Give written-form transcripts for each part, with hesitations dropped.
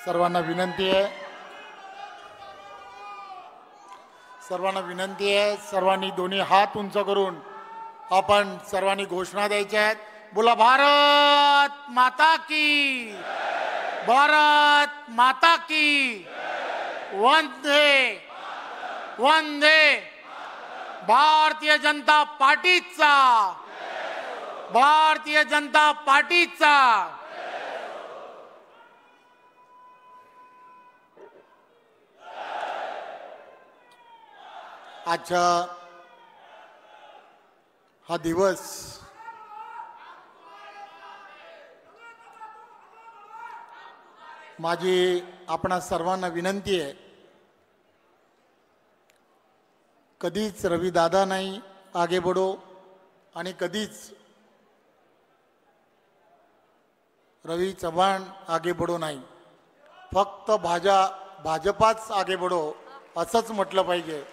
सर्वांना विनंती आहे सर्वांनी दोन्ही हात उंच करून आपण सर्वांनी घोषणा द्यायच्या आहेत। बोला भारत माता की, भारत माता की, वंदे वंदे। भारतीय जनता पार्टीचा, भारतीय जनता पार्टीचा। आजचा हा दिवस माझी आपणा सर्वांना विनंती आहे, कधीच रवी दादा नाही आगे बढो आणि कधीच रवी चव्हाण आगे बढो नाही, फक्त भाजपाच आगे बढो असंच म्हटलं पाहिजे।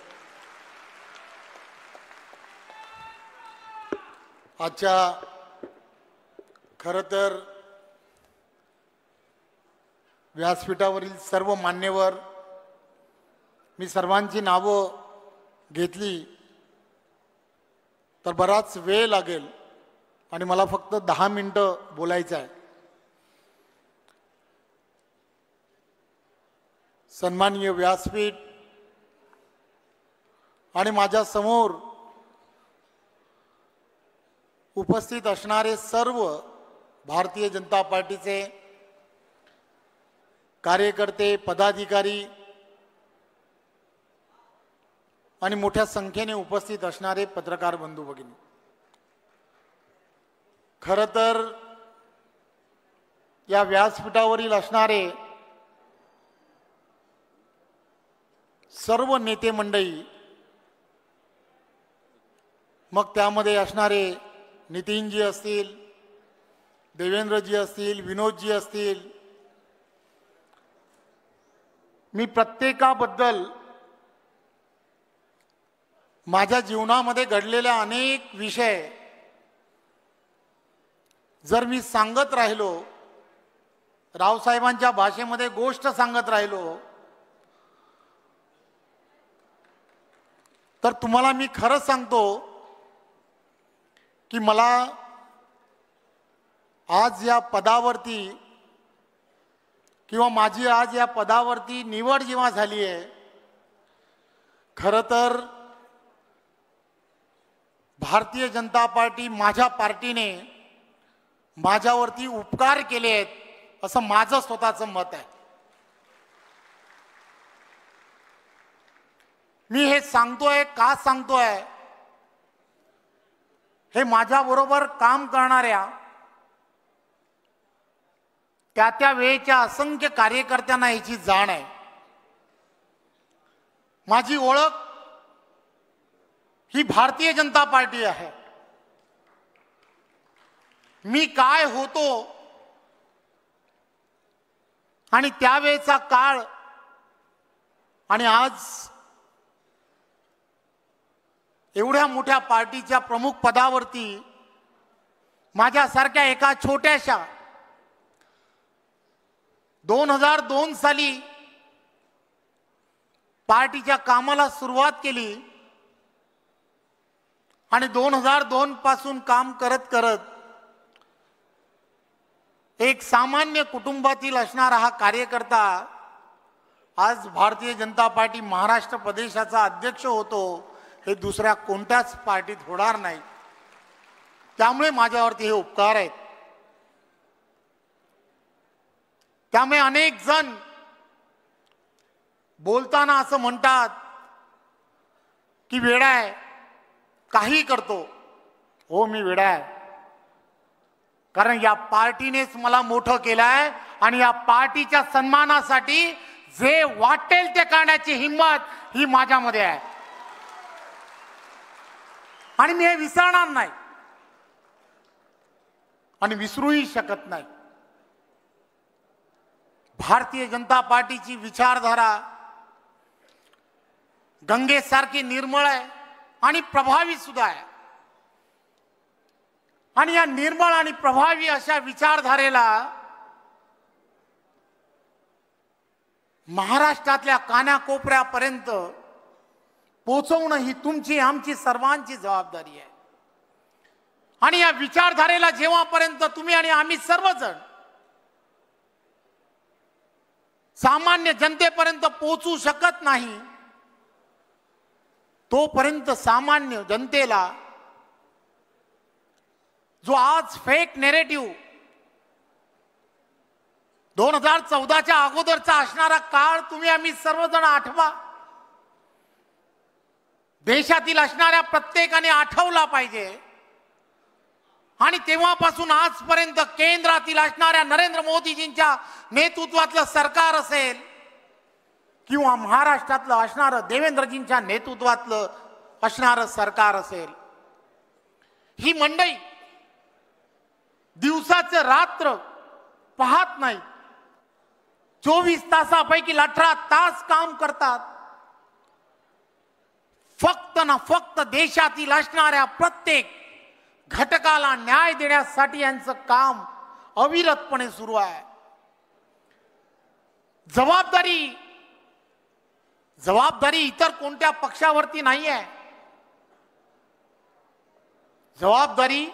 आजच्या खरं तर व्यासपीठावरील सर्व मान्यवर, मी सर्वांची नावं घेतली तर बराच वेळ लागेल आणि मला फक्त 10 मिनिटं बोलायचं आहे। सन्माननीय व्यासपीठ आणि माझ्या समोर उपस्थित असणारे सर्व भारतीय जनता पार्टीचे कार्यकर्ते, पदाधिकारी आणि मोठ्या संख्येने उपस्थित असणारे पत्रकार बंधू भगिनी, खरं तर या व्यासपीठावरील असणारे सर्व नेते मंडळी, मग त्यामध्ये असणारे नितीनजी असतील, देवेंद्रजी असतील, विनोदजी असतील, मी प्रत्येकाबद्दल माझ्या जीवनामध्ये घडलेल्या अनेक विषय जर मी सांगत राहिलो, रावसाहेबांच्या भाषेमध्ये गोष्ट सांगत राहिलो, तर तुम्हाला मी खरं सांगतो की मला आज या पदावरती किंवा माझी आज या पदावरती निवड जेव्हा झाली आहे, खरं तर भारतीय जनता पार्टी, माझ्या पार्टीने माझ्यावरती उपकार केले आहेत असं माझं स्वतःचं मत आहे। मी हे सांगतोय का सांगतोय, हे माझ्याबरोबर काम करणाऱ्या त्या वेळेच्या असंख्य कार्यकर्त्यांना याची जाण आहे। माझी ओळख ही भारतीय जनता पार्टी आहे। मी काय होतो आणि त्यावेळेचा काळ आणि आज एवढ्या मोठ्या पार्टीच्या प्रमुख पदावरती माझ्यासारख्या एका छोट्याशा 2002 साली पार्टीच्या कामाला सुरुवात केली आणि 2002 पासून काम करत करत एक सामान्य कुटुंबातील असणारा हा कार्यकर्ता आज भारतीय जनता पार्टी महाराष्ट्र प्रदेशाचा अध्यक्ष होतो, हे दुसऱ्या कोणत्याच पार्टीत होणार नाही। त्यामुळे माझ्यावरती हे उपकार आहेत। त्यामुळे अनेक जण बोलताना असं म्हणतात की वेडा आहे, काही करतो। हो, मी वेडा आहे, कारण या पार्टीनेच मला मोठं केलं आहे आणि या पार्टीच्या सन्मानासाठी जे वाटेल ते करण्याची हिंमत ही माझ्यामध्ये आहे आणि मी हे विसरणार नाही आणि विसरूही शकत नाही। भारतीय जनता पार्टीची विचारधारा गंगेसारखी निर्मळ आहे आणि प्रभावी सुद्धा आहे आणि या निर्मळ आणि प्रभावी अशा विचारधारेला महाराष्ट्रातल्या कानाकोपऱ्यापर्यंत पोहोचवणं ही तुमची आमची सर्वांची जबाबदारी आहे। आणि या विचारधारेला जेव्हापर्यंत तुम्ही आणि आम्ही सर्वजण सामान्य जनतेपर्यंत पोहोचू शकत नाही तोपर्यंत सामान्य जनतेला जो आज फेक नेरेटिव्ह 2014च्या अगोदरचा असणारा काळ तुम्ही आम्ही सर्वजण आठवा, देशातील असणाऱ्या प्रत्येकाने आठवला पाहिजे। आणि तेव्हापासून आजपर्यंत केंद्रातील असणाऱ्या नरेंद्र मोदीजींच्या नेतृत्वातलं सरकार असेल किंवा महाराष्ट्रातलं असणारं देवेंद्रजींच्या नेतृत्वातलं असणारं सरकार असेल, ही मंडळी दिवसाचे रात्र पाहत नाही, 24 तासापैकी 18 तास काम करतात। फक्त ना फक्त देशातील असणाऱ्या प्रत्येक घटकाला न्याय देण्यासाठी यांचं काम अविरतपणे सुरू आहे। जबाबदारी इतर कोणत्या पक्षावरती नाही आहे, जबाबदारी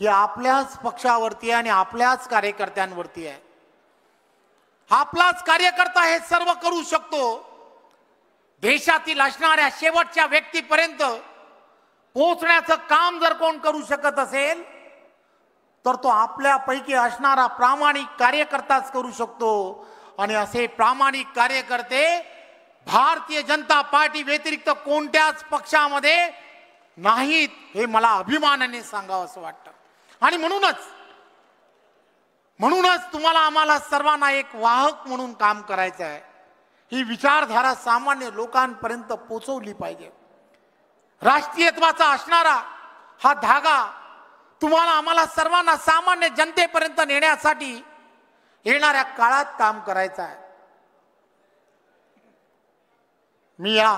ही आपल्याच पक्षावरती आहे आणि आपल्याच कार्यकर्त्यांवरती आहे। आपलाच कार्यकर्ता हे सर्व करू शकतो। देशातील असणाऱ्या शेवटच्या व्यक्तीपर्यंत पोहोचण्याचं काम जर कोण करू शकत असेल तर तो आपल्यापैकी असणारा प्रामाणिक कार्यकर्ताच करू शकतो। आणि असे प्रामाणिक कार्यकर्ते भारतीय जनता पार्टी व्यतिरिक्त कोणत्याच पक्षामध्ये नाहीत, हे मला अभिमानाने सांगावं असं वाटतं। आणि म्हणूनच तुम्हाला आम्हाला सर्वांना एक वाहक म्हणून काम करायचं आहे। ही विचारधारा सामान्य लोकांपर्यंत पोहोचवली पाहिजे। राष्ट्रीयत्वाचा असणारा हा धागा तुम्हाला आम्हाला सर्वांना सामान्य जनतेपर्यंत नेण्यासाठी येणाऱ्या काळात काम करायचं आहे। मी या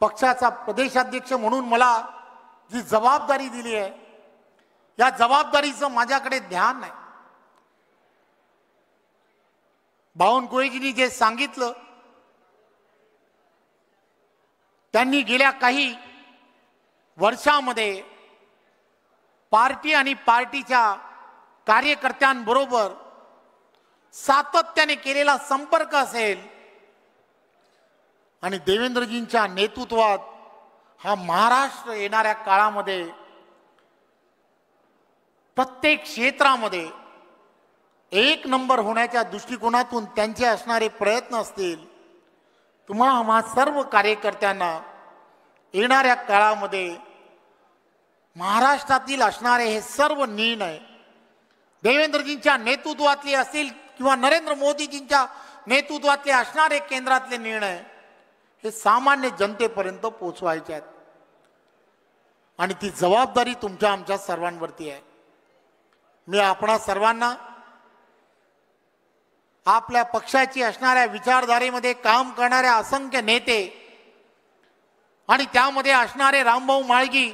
पक्षाचा प्रदेशाध्यक्ष म्हणून मला जी जबाबदारी दिली आहे, या जबाबदारीचं माझ्याकडे ध्यान नाही। बावनकुळेजींनी जे सांगितलं, त्यांनी गेल्या काही वर्षामध्ये पार्टी आणि पार्टीच्या कार्यकर्त्यांबरोबर सातत्याने केलेला संपर्क असेल आणि देवेंद्रजींच्या नेतृत्वात हा महाराष्ट्र येणाऱ्या काळामध्ये प्रत्येक क्षेत्रामध्ये एक नंबर होण्याच्या दृष्टिकोनातून त्यांचे असणारे प्रयत्न असतील, तुम्हाला आम्हा सर्व कार्यकर्त्यांना येणाऱ्या काळामध्ये महाराष्ट्रातील असणारे हे सर्व निर्णय देवेंद्रजींच्या नेतृत्वातले असतील किंवा नरेंद्र मोदीजींच्या नेतृत्वातले असणारे केंद्रातले निर्णय हे सामान्य जनतेपर्यंत पोहोचवायचे आहेत। आणि ती जबाबदारी तुमच्या आमच्या सर्वांवरती आहे। मी आपणा सर्वांना आपल्या पक्षाची असणाऱ्या विचारधारेमध्ये काम करणाऱ्या असंख्य नेते आणि त्यामध्ये असणारे रामभाऊ म्हाळगी,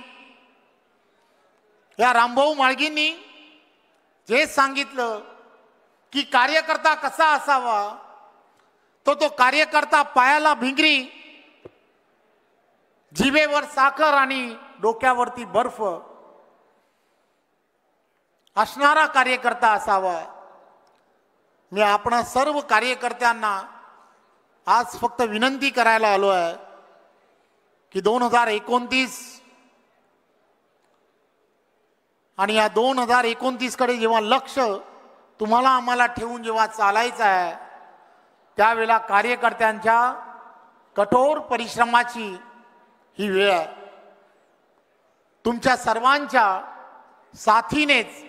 या रामभाऊ म्हाळगींनी जे सांगितलं की कार्यकर्ता कसा असावा, तो कार्यकर्ता पायाला भिंगरी, जिभेवर साखर आणि डोक्यावरती बर्फ असणारा कार्यकर्ता असावा। मी आपणा सर्व कार्यकर्त्यांना आज फक्त विनंती करायला आलो आहे की 2029 आणि या 2029 कडे जेव्हा लक्ष तुम्हाला आम्हाला ठेवून जेव्हा चालायचं आहे, त्यावेळेला कार्यकर्त्यांच्या कठोर परिश्रमाची ही वेळ आहे। तुमच्या सर्वांच्या साथीनेच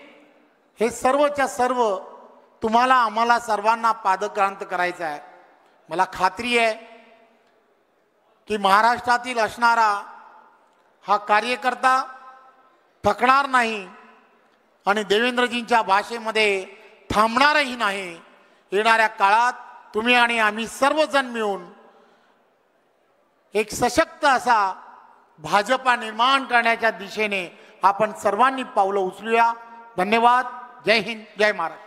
हे सर्वच्या सर्व तुम्हाला आम्हाला सर्वांना पादक्रांत करायचं आहे। मला खात्री आहे की महाराष्ट्रातील असणारा हा कार्यकर्ता थकणार नाही आणि देवेंद्रजींच्या भाषेमध्ये थांबणारही नाही। येणाऱ्या काळात तुम्ही आणि आम्ही सर्वजण मिळून एक सशक्त असा भाजपा निर्माण करण्याच्या दिशेने आपण सर्वांनी पावलं उचलूया। धन्यवाद। जय हिंद, जय महाराष्ट्र।